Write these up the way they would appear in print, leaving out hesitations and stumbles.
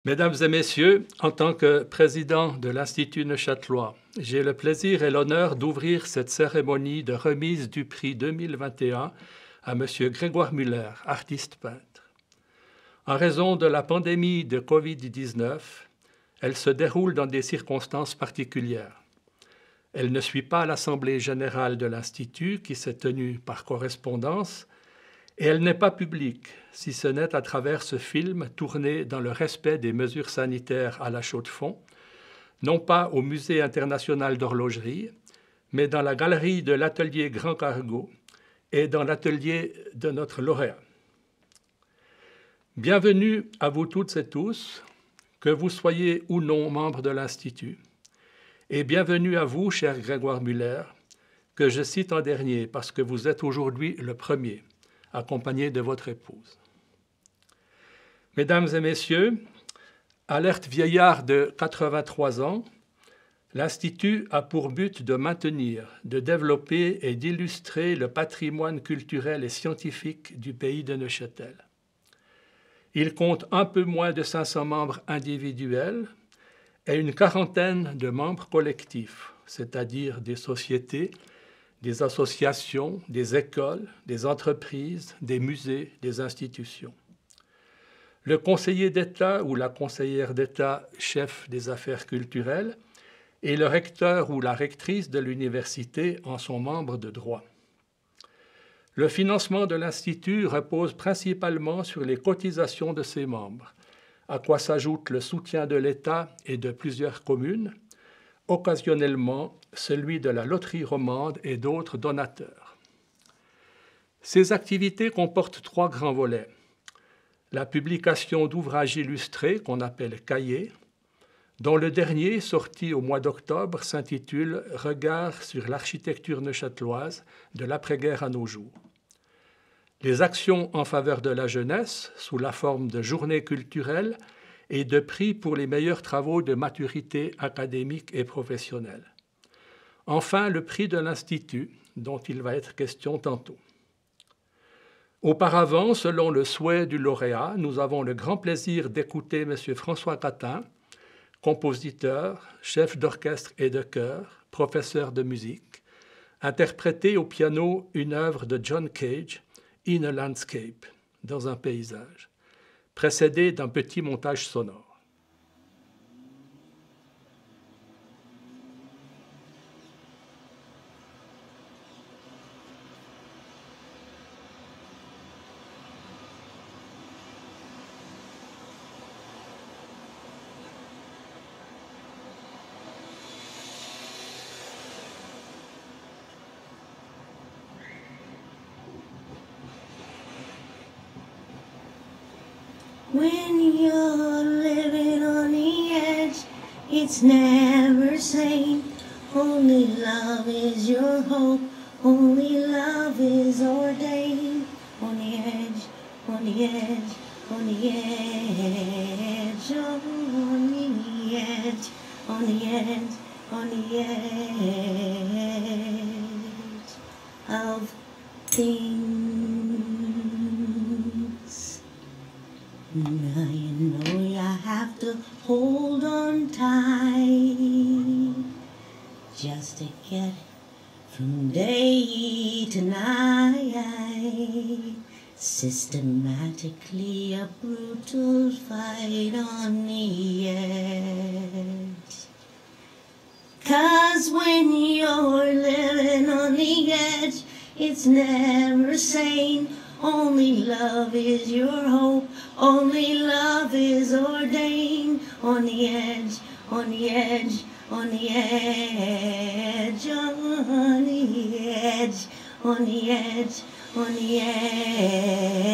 Mesdames et messieurs, en tant que président de l'Institut neuchâtelois, j'ai le plaisir et l'honneur d'ouvrir cette cérémonie de remise du prix 2021 à M. Grégoire Muller, artiste peintre. En raison de la pandémie de Covid-19, elle se déroule dans des circonstances particulières. Elle ne suit pas l'Assemblée générale de l'Institut qui s'est tenue par correspondance et elle n'est pas publique, si ce n'est à travers ce film tourné dans le respect des mesures sanitaires à la Chaux-de-Fonds, non pas au Musée international d'horlogerie, mais dans la galerie de l'atelier Grand Cargo et dans l'atelier de notre lauréat. Bienvenue à vous toutes et tous, que vous soyez ou non membre de l'Institut, et bienvenue à vous, cher Grégoire Muller, que je cite en dernier parce que vous êtes aujourd'hui le premier, accompagné de votre épouse. Mesdames et messieurs, alerte vieillard de 83 ans, l'Institut a pour but de maintenir, de développer et d'illustrer le patrimoine culturel et scientifique du pays de Neuchâtel. Il compte un peu moins de 500 membres individuels et une quarantaine de membres collectifs, c'est-à-dire des sociétés, des associations, des écoles, des entreprises, des musées, des institutions. Le conseiller d'État ou la conseillère d'État chef des affaires culturelles et le recteur ou la rectrice de l'université en sont membres de droit. Le financement de l'Institut repose principalement sur les cotisations de ses membres, à quoi s'ajoute le soutien de l'État et de plusieurs communes, occasionnellement celui de la loterie romande et d'autres donateurs. Ces activités comportent 3 grands volets. La publication d'ouvrages illustrés qu'on appelle cahiers, dont le dernier, sorti au mois d'octobre, s'intitule « Regard sur l'architecture neuchâteloise de l'après-guerre à nos jours ». Les actions en faveur de la jeunesse, sous la forme de journées culturelles et de prix pour les meilleurs travaux de maturité académique et professionnelle. Enfin, le prix de l'Institut, dont il va être question tantôt. Auparavant, selon le souhait du lauréat, nous avons le grand plaisir d'écouter M. François Catin, compositeur, chef d'orchestre et de chœur, professeur de musique, interpréter au piano une œuvre de John Cage, In a Landscape, dans un paysage, précédé d'un petit montage sonore. When you're living on the edge, it's never sane. Only love is your hope, only love is ordained. On the edge, on the edge, on the edge, on the edge, on the edge, on the edge of things. Now you know you have to hold on tight just to get from day to night. Systematically a brutal fight on the edge. 'Cause when you're living on the edge, it's never sane. Only love is your hope, only love is ordained. On the edge, on the edge, on the edge, on the edge, on the edge, on the edge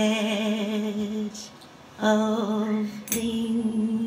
of things.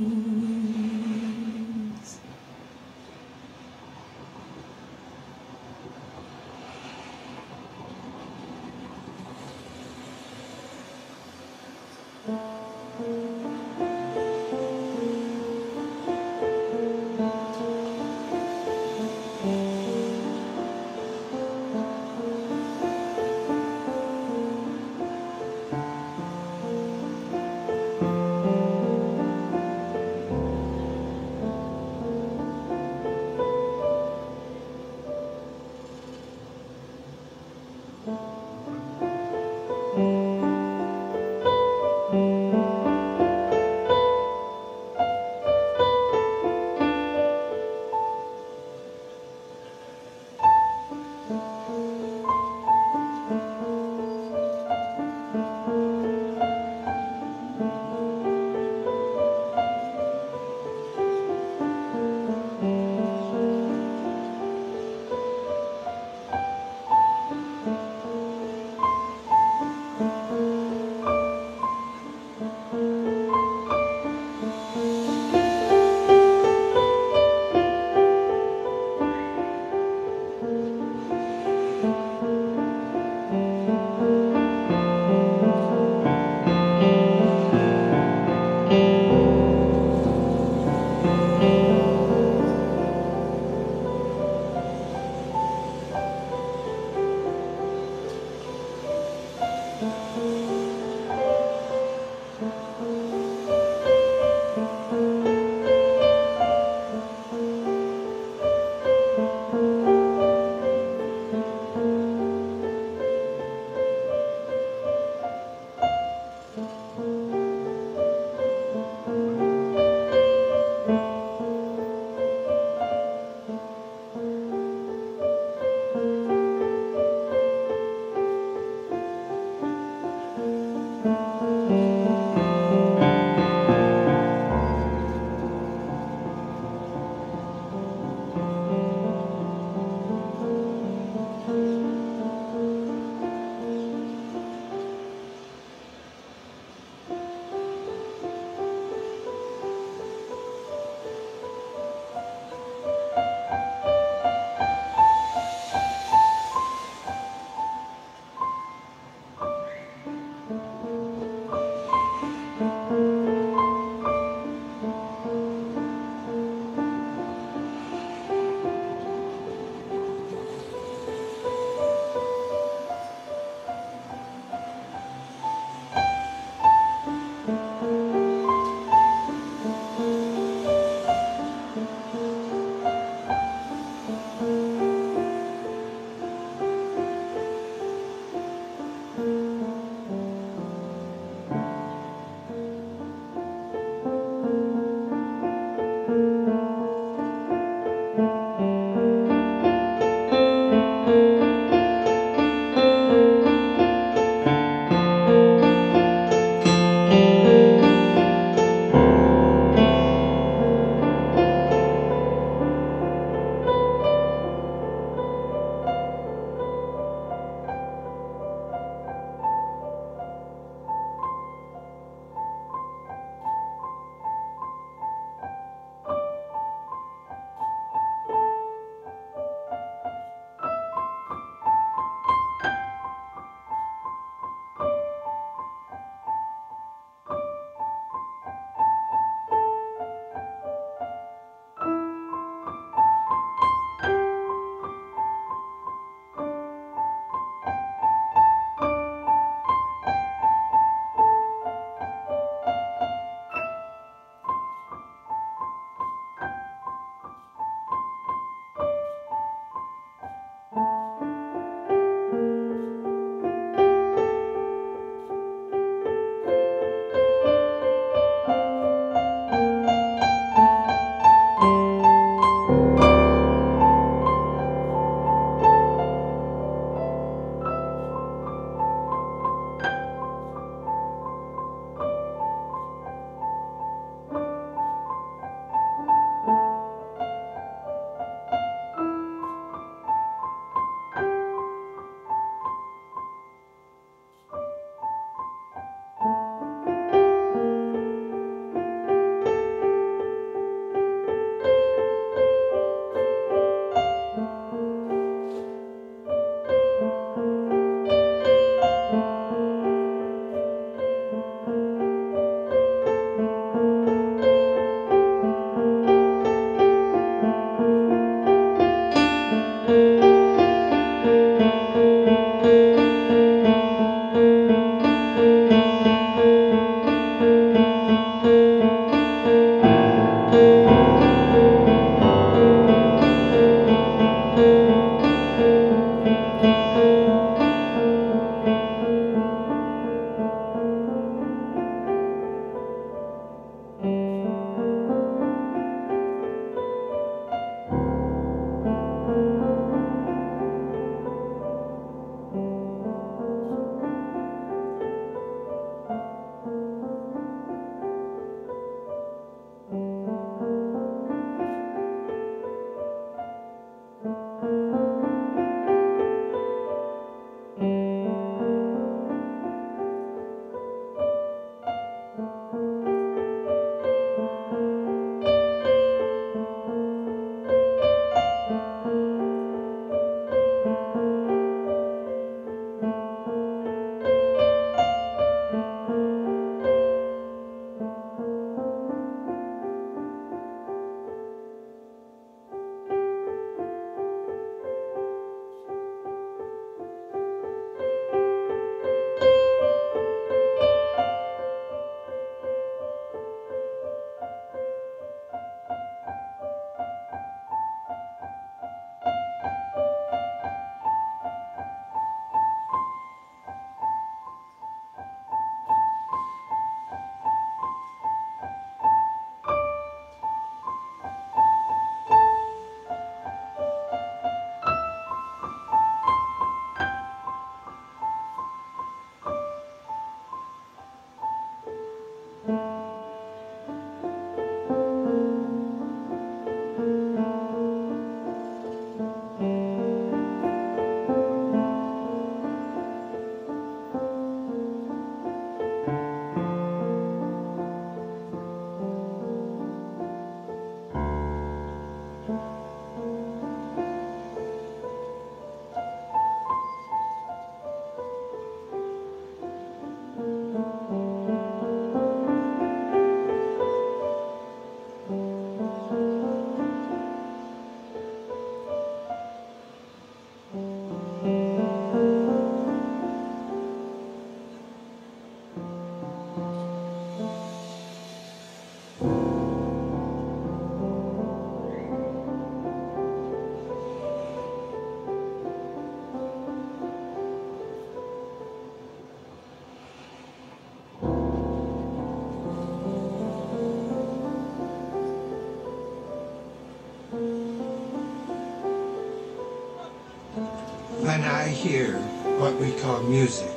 when I hear what we call music,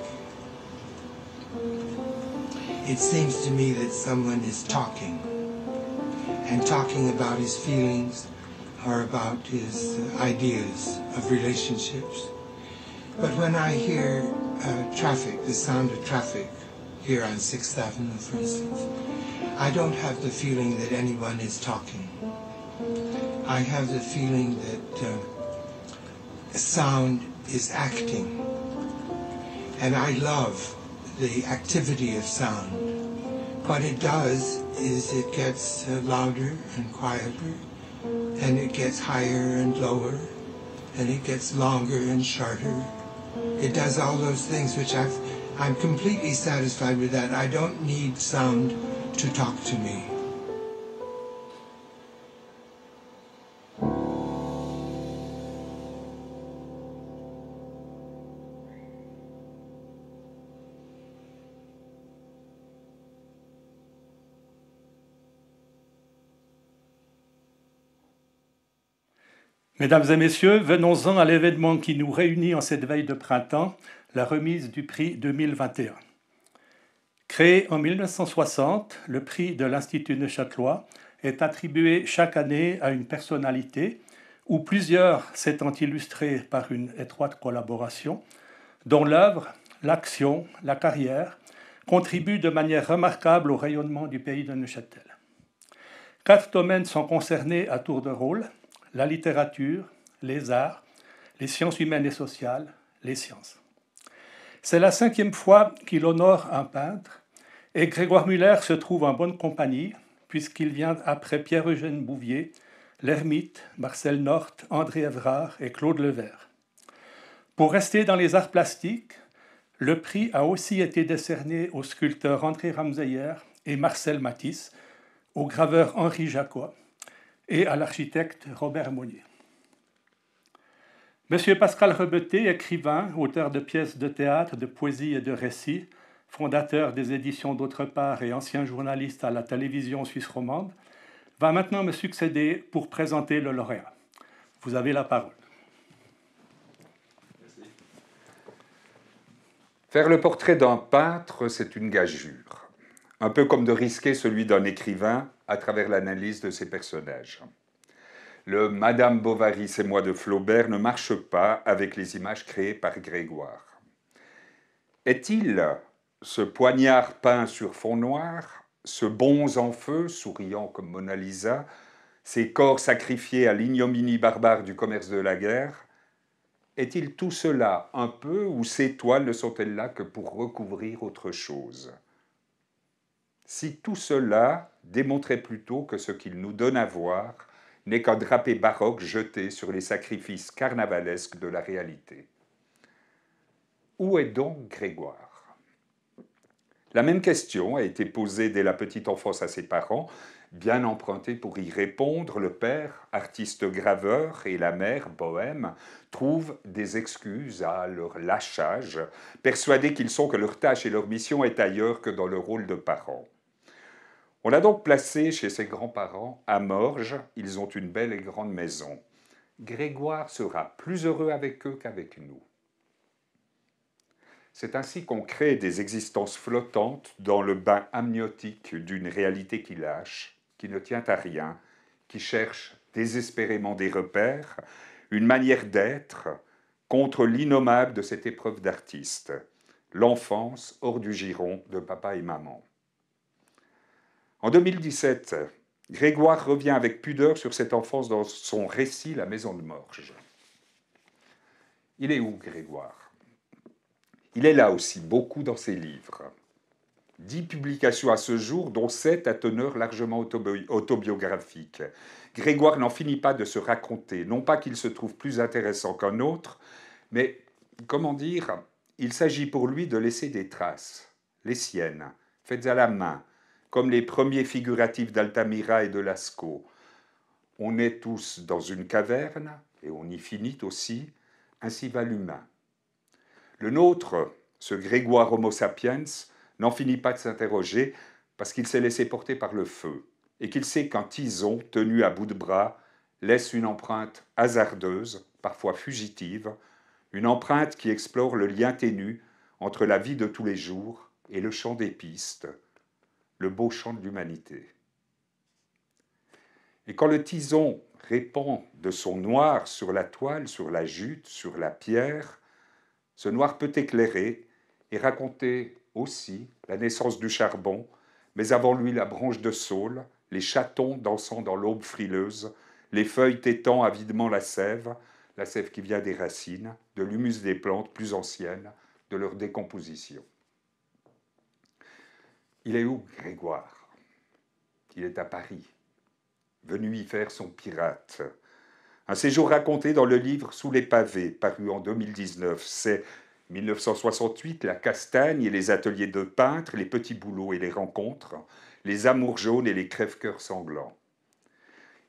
it seems to me that someone is talking, and talking about his feelings or about his ideas of relationships. But when I hear traffic, the sound of traffic here on 6th Avenue, for instance, I don't have the feeling that anyone is talking. I have the feeling that sound is acting. And I love the activity of sound. What it does is it gets louder and quieter, and it gets higher and lower, and it gets longer and shorter. It does all those things which I'm completely satisfied with that. I don't need sound to talk to me. Mesdames et messieurs, venons-en à l'événement qui nous réunit en cette veille de printemps, la remise du prix 2021. Créé en 1960, le prix de l'Institut neuchâtelois est attribué chaque année à une personnalité ou plusieurs s'étant illustrés par une étroite collaboration, dont l'œuvre, l'action, la carrière contribuent de manière remarquable au rayonnement du pays de Neuchâtel. 4 domaines sont concernés à tour de rôle: la littérature, les arts, les sciences humaines et sociales, les sciences. C'est la 5e fois qu'il honore un peintre, et Grégoire Muller se trouve en bonne compagnie, puisqu'il vient après Pierre-Eugène Bouvier, L'Hermite, Marcel North, André Évrard et Claude Levert. Pour rester dans les arts plastiques, le prix a aussi été décerné aux sculpteurs André Ramseyer et Marcel Matisse, au graveur Henri Jacquot et à l'architecte Robert Monnier. Monsieur Pascal Rebeté, écrivain, auteur de pièces de théâtre, de poésie et de récits, fondateur des éditions D'autre part et ancien journaliste à la télévision suisse romande, va maintenant me succéder pour présenter le lauréat. Vous avez la parole. Merci. Faire le portrait d'un peintre, c'est une gageure. Un peu comme de risquer celui d'un écrivain à travers l'analyse de ses personnages. Le Madame Bovary, c'est moi de Flaubert ne marche pas avec les images créées par Grégoire. Est-il ce poignard peint sur fond noir, ce bonze en feu, souriant comme Mona Lisa, ces corps sacrifiés à l'ignominie barbare du commerce de la guerre, est-il tout cela un peu, ou ces toiles ne sont-elles là que pour recouvrir autre chose? Si tout cela démontrait plutôt que ce qu'il nous donne à voir n'est qu'un drapé baroque jeté sur les sacrifices carnavalesques de la réalité. Où est donc Grégoire? La même question a été posée dès la petite enfance à ses parents, bien empruntés pour y répondre. Le père, artiste graveur, et la mère, bohème, trouvent des excuses à leur lâchage, persuadés qu'ils sont que leur tâche et leur mission est ailleurs que dans le rôle de parents. On l'a donc placé chez ses grands-parents à Morges. Ils ont une belle et grande maison. Grégoire sera plus heureux avec eux qu'avec nous. C'est ainsi qu'on crée des existences flottantes dans le bain amniotique d'une réalité qui lâche, qui ne tient à rien, qui cherche désespérément des repères, une manière d'être contre l'innommable de cette épreuve d'artiste, l'enfance hors du giron de papa et maman. En 2017, Grégoire revient avec pudeur sur cette enfance dans son récit La Maison de Morges. Il est où, Grégoire? Il est là aussi, beaucoup dans ses livres. 10 publications à ce jour, dont 7 à teneur largement autobiographique. Grégoire n'en finit pas de se raconter, non pas qu'il se trouve plus intéressant qu'un autre, mais, comment dire, il s'agit pour lui de laisser des traces, les siennes, faites à la main, comme les premiers figuratifs d'Altamira et de Lascaux. On est tous dans une caverne, et on y finit aussi, ainsi va l'humain. Le nôtre, ce Grégoire Homo sapiens, n'en finit pas de s'interroger parce qu'il s'est laissé porter par le feu et qu'il sait qu'un tison tenu à bout de bras laisse une empreinte hasardeuse, parfois fugitive, une empreinte qui explore le lien ténu entre la vie de tous les jours et le chant des pistes, le beau chant de l'humanité. Et quand le tison répand de son noir sur la toile, sur la jute, sur la pierre, ce noir peut éclairer et raconter aussi la naissance du charbon, mais avant lui la branche de saule, les chatons dansant dans l'aube frileuse, les feuilles tétant avidement la sève qui vient des racines, de l'humus des plantes plus anciennes, de leur décomposition. Il est où, Grégoire? Il est à Paris, venu y faire son pirate. Un séjour raconté dans le livre Sous les pavés, paru en 2019. C'est 1968, la castagne et les ateliers de peintre, les petits boulots et les rencontres, les amours jaunes et les crève-cœurs sanglants.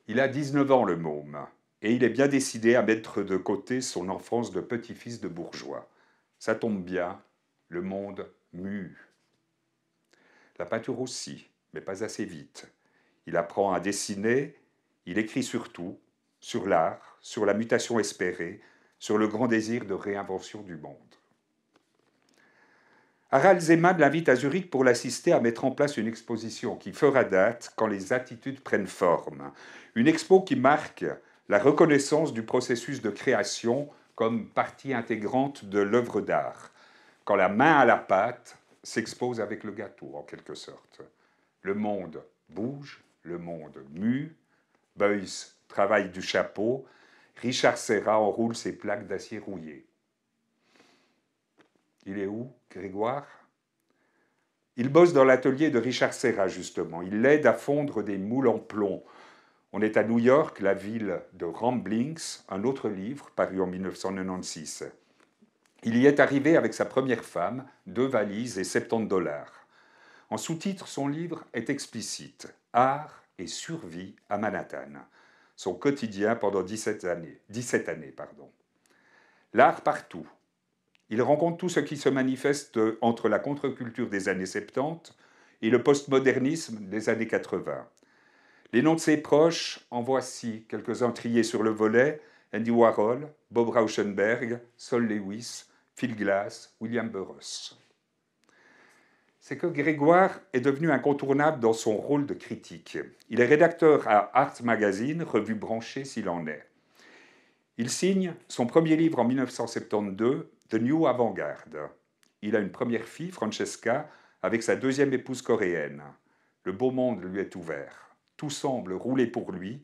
Il a 19 ans, le môme, et il est bien décidé à mettre de côté son enfance de petit-fils de bourgeois. Ça tombe bien, le monde mue. La peinture aussi, mais pas assez vite. Il apprend à dessiner, il écrit sur tout, sur l'art, sur la mutation espérée, sur le grand désir de réinvention du monde. Harald Zeman l'invite à Zurich pour l'assister à mettre en place une exposition qui fera date quand les attitudes prennent forme. Une expo qui marque la reconnaissance du processus de création comme partie intégrante de l'œuvre d'art, quand la main à la pâte s'expose avec le gâteau, en quelque sorte. Le monde bouge, le monde mue, Beuys travaille du chapeau, Richard Serra enroule ses plaques d'acier rouillé. Il est où, Grégoire? Il bosse dans l'atelier de Richard Serra, justement. Il l'aide à fondre des moules en plomb. On est à New York, la ville de Ramblings, un autre livre paru en 1996. Il y est arrivé avec sa première femme, 2 valises et $70. En sous-titre, son livre est explicite. Art et survie à Manhattan. Son quotidien pendant 17 années. L'art partout. Il rencontre tout ce qui se manifeste entre la contre-culture des années 70 et le postmodernisme des années 80. Les noms de ses proches, en voici quelques-uns triés sur le volet: Andy Warhol, Bob Rauschenberg, Sol Lewis, Phil Glass, William Burroughs. C'est que Grégoire est devenu incontournable dans son rôle de critique. Il est rédacteur à Art Magazine, revue branchée s'il en est. Il signe son premier livre en 1972, The New Avant-Garde. Il a une première fille, Francesca, avec sa deuxième épouse coréenne. Le beau monde lui est ouvert. Tout semble rouler pour lui,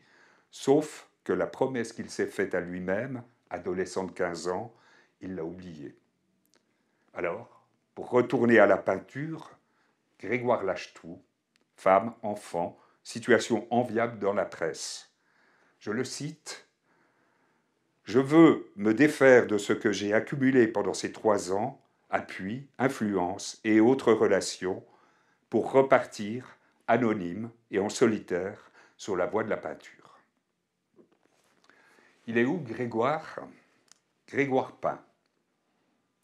sauf que la promesse qu'il s'est faite à lui-même, adolescent de 15 ans, il l'a oubliée. Alors, pour retourner à la peinture, Grégoire lâche tout, femme, enfant, situation enviable dans la presse. Je le cite: « Je veux me défaire de ce que j'ai accumulé pendant ces 3 ans, appui, influence et autres relations, pour repartir, anonyme et en solitaire, sur la voie de la peinture. » Il est où, Grégoire? Grégoire peint.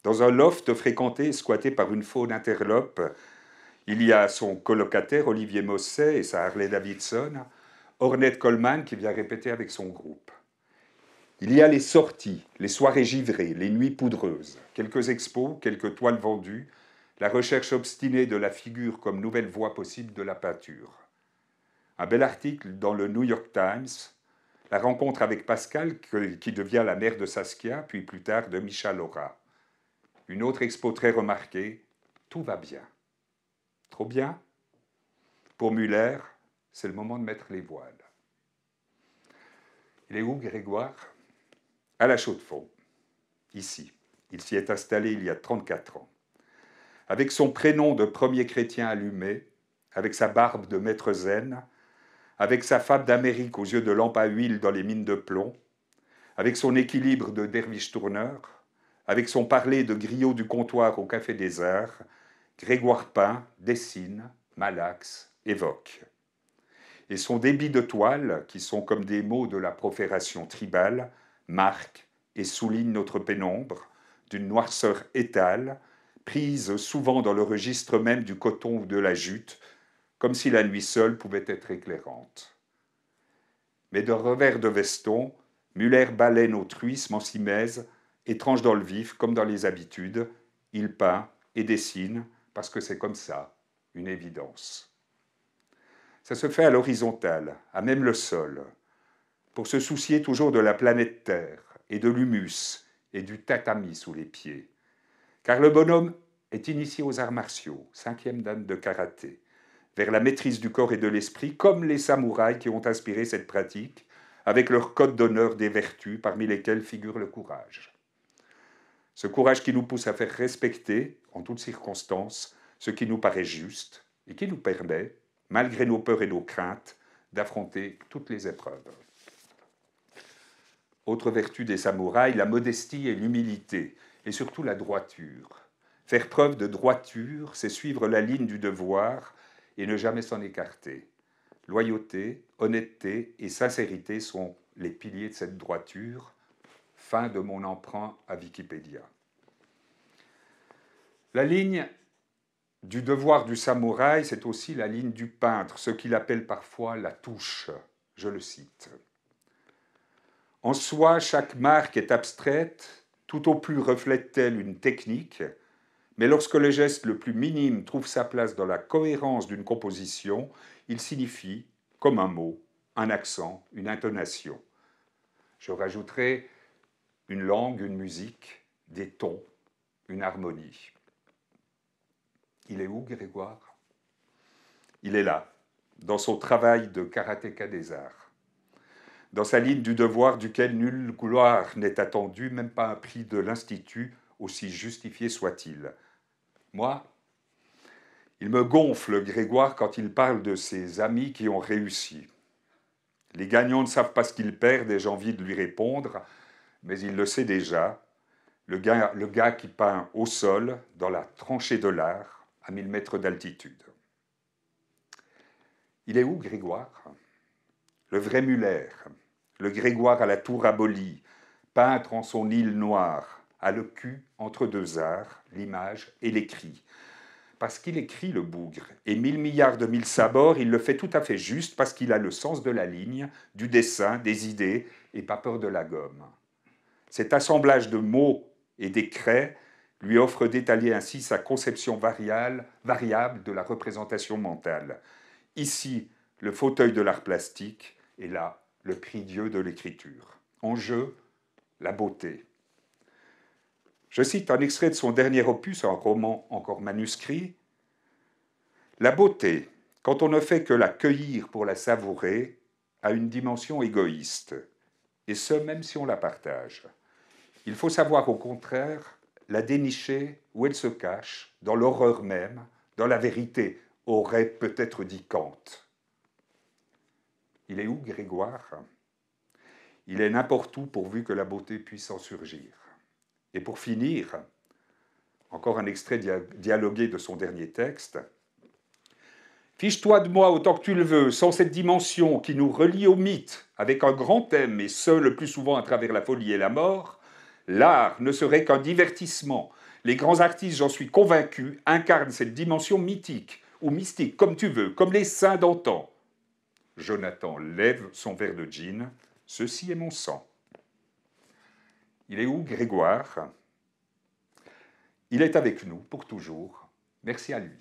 Dans un loft fréquenté et squatté par une faune interlope, il y a son colocataire Olivier Mosset et sa Harley Davidson, Ornette Coleman qui vient répéter avec son groupe. Il y a les sorties, les soirées givrées, les nuits poudreuses, quelques expos, quelques toiles vendues, la recherche obstinée de la figure comme nouvelle voie possible de la peinture. Un bel article dans le New York Times, la rencontre avec Pascal qui devient la mère de Saskia, puis plus tard de Micha Laura. Une autre expo très remarquée, tout va bien. Trop bien? Pour Muller, c'est le moment de mettre les voiles. Il est où, Grégoire? À la Chaux-de-Fonds, ici. Il s'y est installé il y a 34 ans. Avec son prénom de premier chrétien allumé, avec sa barbe de maître zen, avec sa fable d'Amérique aux yeux de lampe à huile dans les mines de plomb, avec son équilibre de derviche tourneur, avec son parler de griot du comptoir au Café des Arts, Grégoire peint, dessine, malaxe, évoque. Et son débit de toile, qui sont comme des mots de la profération tribale, marque et souligne notre pénombre, d'une noirceur étale, prise souvent dans le registre même du coton ou de la jute, comme si la nuit seule pouvait être éclairante. Mais de revers de veston, Muller balaie nos truismes en simèse, Étrange dans le vif comme dans les habitudes, il peint et dessine parce que c'est comme ça, une évidence. Ça se fait à l'horizontale, à même le sol, pour se soucier toujours de la planète Terre et de l'humus et du tatami sous les pieds. Car le bonhomme est initié aux arts martiaux, 5e dan de karaté, vers la maîtrise du corps et de l'esprit, comme les samouraïs qui ont inspiré cette pratique, avec leur code d'honneur des vertus, parmi lesquelles figure le courage. Ce courage qui nous pousse à faire respecter, en toutes circonstances, ce qui nous paraît juste et qui nous permet, malgré nos peurs et nos craintes, d'affronter toutes les épreuves. Autre vertu des samouraïs, la modestie et l'humilité, et surtout la droiture. Faire preuve de droiture, c'est suivre la ligne du devoir et ne jamais s'en écarter. Loyauté, honnêteté et sincérité sont les piliers de cette droiture. Fin de mon emprunt à Wikipédia. La ligne du devoir du samouraï, c'est aussi la ligne du peintre, ce qu'il appelle parfois la touche. Je le cite. En soi, chaque marque est abstraite, tout au plus reflète-t-elle une technique, mais lorsque le geste le plus minime trouve sa place dans la cohérence d'une composition, il signifie, comme un mot, un accent, une intonation. Je rajouterai une langue, une musique, des tons, une harmonie. Il est où, Grégoire? Il est là, dans son travail de karatéka des arts, dans sa ligne du devoir duquel nulle gloire n'est attendue, même pas un prix de l'Institut, aussi justifié soit-il. Moi, il me gonfle, Grégoire, quand il parle de ses amis qui ont réussi. Les gagnants ne savent pas ce qu'ils perdent et j'ai envie de lui répondre, mais il le sait déjà, le gars qui peint au sol, dans la tranchée de l'art, à 1000 mètres d'altitude. Il est où, Grégoire? Le vrai Muller, le Grégoire à la tour abolie, peintre en son île noire, a le cul entre deux arts, l'image et l'écrit. Parce qu'il écrit le bougre, et 1000 milliards de mille sabords, il le fait tout à fait juste parce qu'il a le sens de la ligne, du dessin, des idées, et pas peur de la gomme. Cet assemblage de mots et des traits lui offre d'étaler ainsi sa conception variable de la représentation mentale. Ici, le fauteuil de l'art plastique, et là, le prie-dieu de l'écriture. En jeu, la beauté. Je cite un extrait de son dernier opus, un roman encore manuscrit. « La beauté, quand on ne fait que la cueillir pour la savourer, a une dimension égoïste, et ce, même si on la partage. Il faut savoir, au contraire, la dénicher où elle se cache, dans l'horreur même, dans la vérité, aurait peut-être dit Kant. » Il est où, Grégoire? Il est n'importe où pourvu que la beauté puisse en surgir. Et pour finir, encore un extrait dialogué de son dernier texte. « Fiche-toi de moi autant que tu le veux, sans cette dimension qui nous relie au mythe, avec un grand thème, et ce, le plus souvent à travers la folie et la mort, l'art ne serait qu'un divertissement. Les grands artistes, j'en suis convaincu, incarnent cette dimension mythique, ou mystique, comme tu veux, comme les saints d'antan. » Jonathan lève son verre de gin. « Ceci est mon sang. » Il est où, Grégoire? Il est avec nous pour toujours. Merci à lui.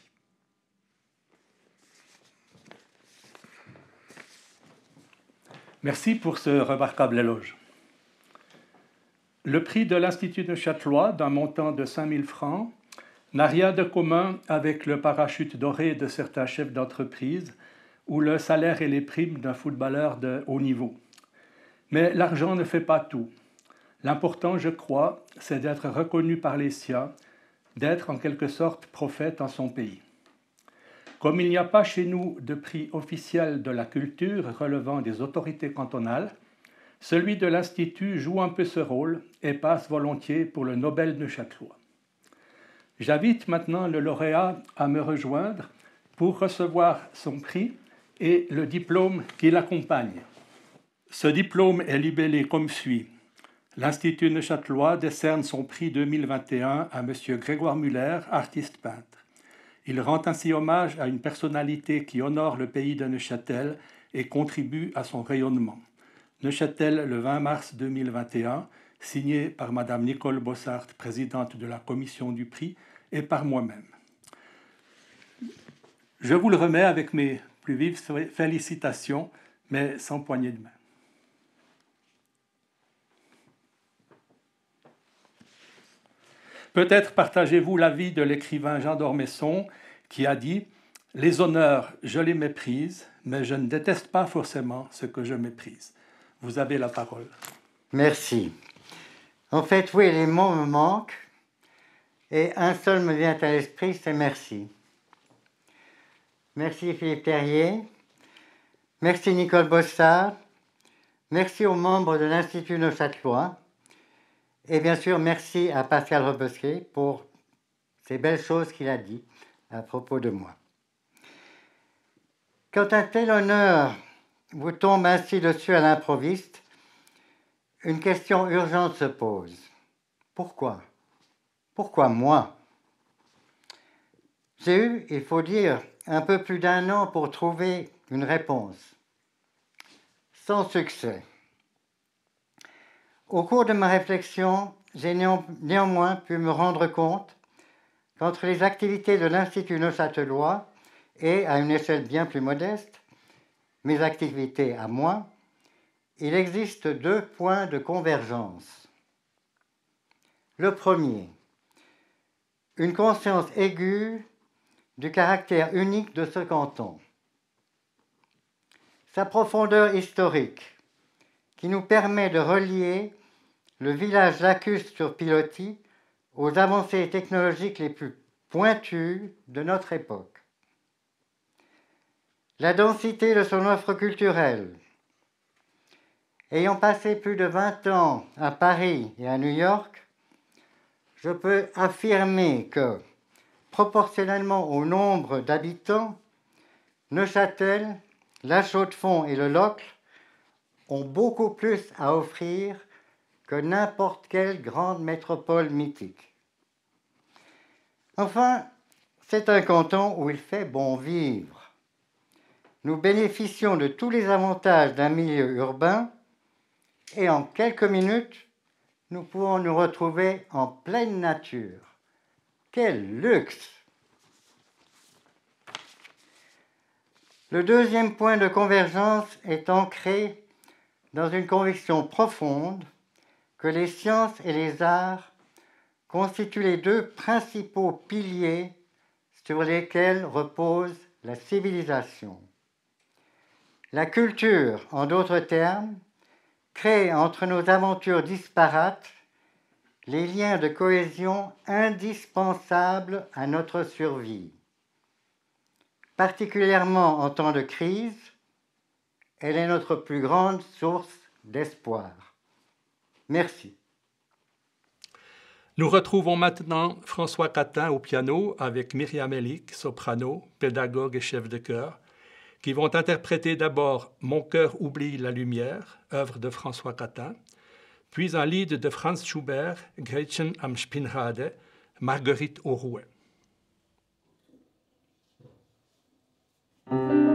Merci pour ce remarquable éloge. Le prix de l'Institut neuchâtelois, d'un montant de 5 000 francs, n'a rien de commun avec le parachute doré de certains chefs d'entreprise ou le salaire et les primes d'un footballeur de haut niveau. Mais l'argent ne fait pas tout. L'important, je crois, c'est d'être reconnu par les siens, d'être en quelque sorte prophète en son pays. Comme il n'y a pas chez nous de prix officiel de la culture relevant des autorités cantonales, celui de l'Institut joue un peu ce rôle et passe volontiers pour le Nobel neuchâtelois. J'invite maintenant le lauréat à me rejoindre pour recevoir son prix et le diplôme qui l'accompagne. Ce diplôme est libellé comme suit. L'Institut neuchâtelois décerne son prix 2021 à M. Grégoire Muller, artiste peintre. Il rend ainsi hommage à une personnalité qui honore le pays de Neuchâtel et contribue à son rayonnement. Neuchâtel, le 20 mars 2021, signé par Madame Nicole Bossart, présidente de la commission du prix, et par moi-même. Je vous le remets avec mes plus vives félicitations, mais sans poignée de main. Peut-être partagez-vous l'avis de l'écrivain Jean d'Ormesson qui a dit « Les honneurs, je les méprise, mais je ne déteste pas forcément ce que je méprise. » Vous avez la parole. Merci. En fait, oui, les mots me manquent et un seul me vient à l'esprit, c'est merci. Merci Philippe Terrier, merci Nicole Bossart, merci aux membres de l'Institut Neuchâtelois et bien sûr merci à Pascal Rebesquet pour ces belles choses qu'il a dites à propos de moi. Quand un tel honneur vous tombe ainsi dessus à l'improviste, une question urgente se pose. Pourquoi? Pourquoi moi? J'ai eu, il faut dire, un peu plus d'1 an pour trouver une réponse. Sans succès. Au cours de ma réflexion, j'ai néanmoins pu me rendre compte qu'entre les activités de l'Institut Neuchâtelois et, à une échelle bien plus modeste, mes activités à moi, il existe 2 points de convergence. Le premier, une conscience aiguë du caractère unique de ce canton. Sa profondeur historique, qui nous permet de relier le village lacustre sur pilotis aux avancées technologiques les plus pointues de notre époque. La densité de son offre culturelle. Ayant passé plus de 20 ans à Paris et à New York, je peux affirmer que, proportionnellement au nombre d'habitants, Neuchâtel, La Chaux-de-Fonds et le Locle ont beaucoup plus à offrir que n'importe quelle grande métropole mythique. Enfin, c'est un canton où il fait bon vivre. Nous bénéficions de tous les avantages d'un milieu urbain et en quelques minutes, nous pouvons nous retrouver en pleine nature. Quel luxe! Le deuxième point de convergence est ancré dans une conviction profonde que les sciences et les arts constituent les 2 principaux piliers sur lesquels repose la civilisation. La culture, en d'autres termes, crée entre nos aventures disparates les liens de cohésion indispensables à notre survie. Particulièrement en temps de crise, elle est notre plus grande source d'espoir. Merci. Nous retrouvons maintenant François Catin au piano avec Myriam Elik, soprano, pédagogue et chef de chœur, qui vont interpréter d'abord « Mon cœur oublie la lumière », œuvre de François Catin, puis un lied de Franz Schubert, Gretchen am Spinnrade, Marguerite au rouet. Thank you.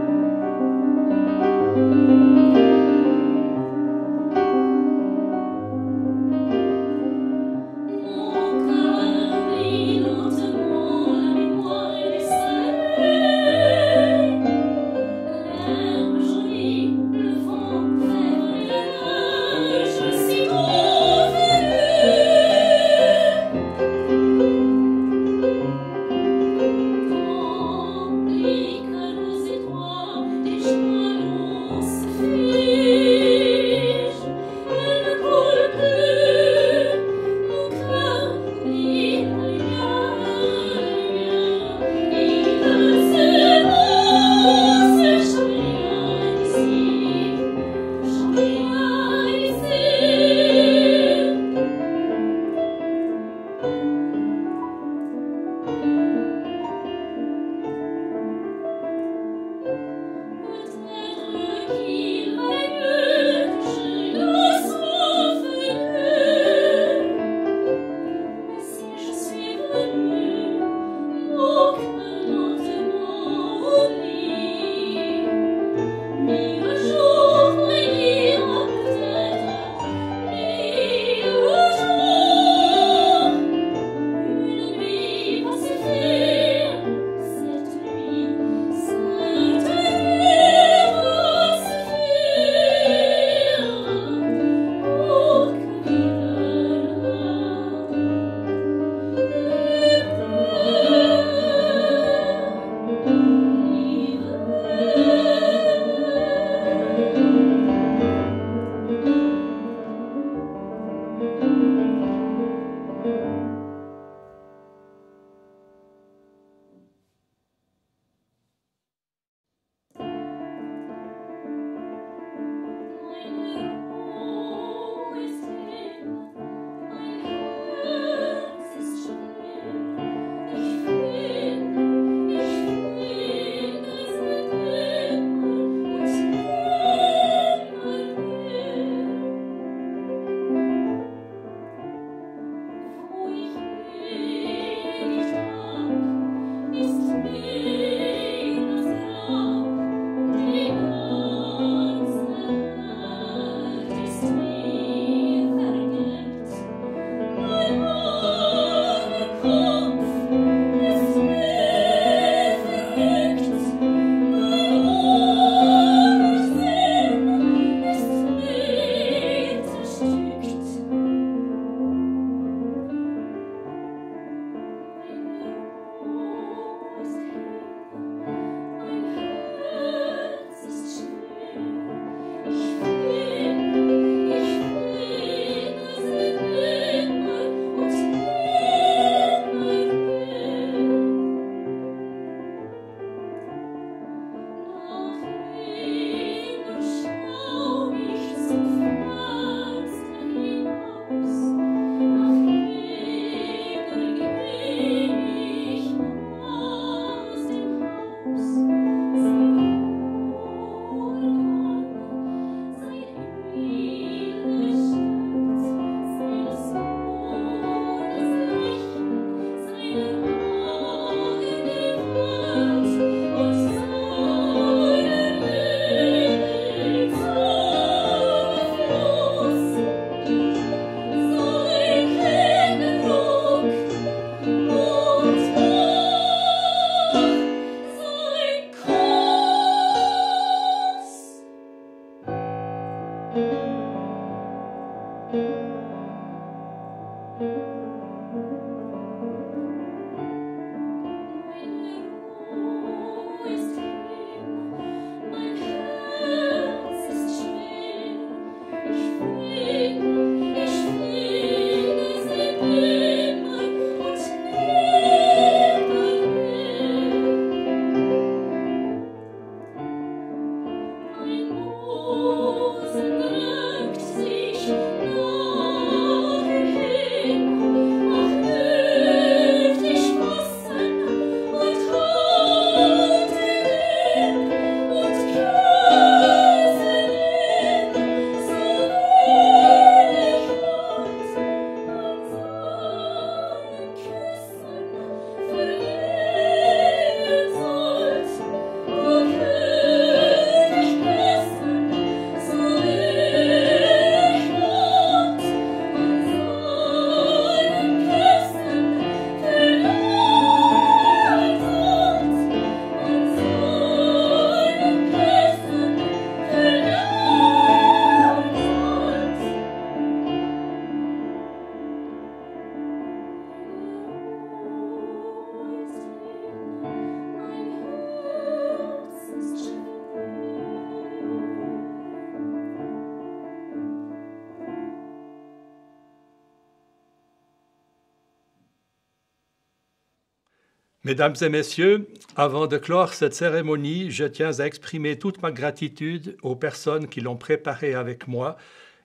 Mesdames et messieurs, avant de clore cette cérémonie, je tiens à exprimer toute ma gratitude aux personnes qui l'ont préparée avec moi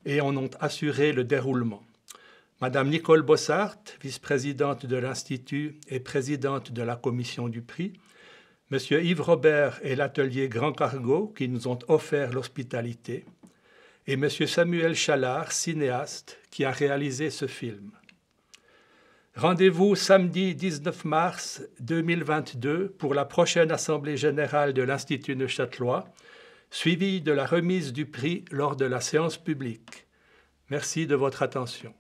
et en ont assuré le déroulement. Madame Nicole Bossart, vice-présidente de l'Institut et présidente de la commission du prix, Monsieur Yves Robert et l'atelier Grand Cargo qui nous ont offert l'hospitalité, et Monsieur Samuel Chalard, cinéaste, qui a réalisé ce film. Rendez-vous samedi 19 mars 2022 pour la prochaine Assemblée générale de l'Institut neuchâtelois, suivie de la remise du prix lors de la séance publique. Merci de votre attention.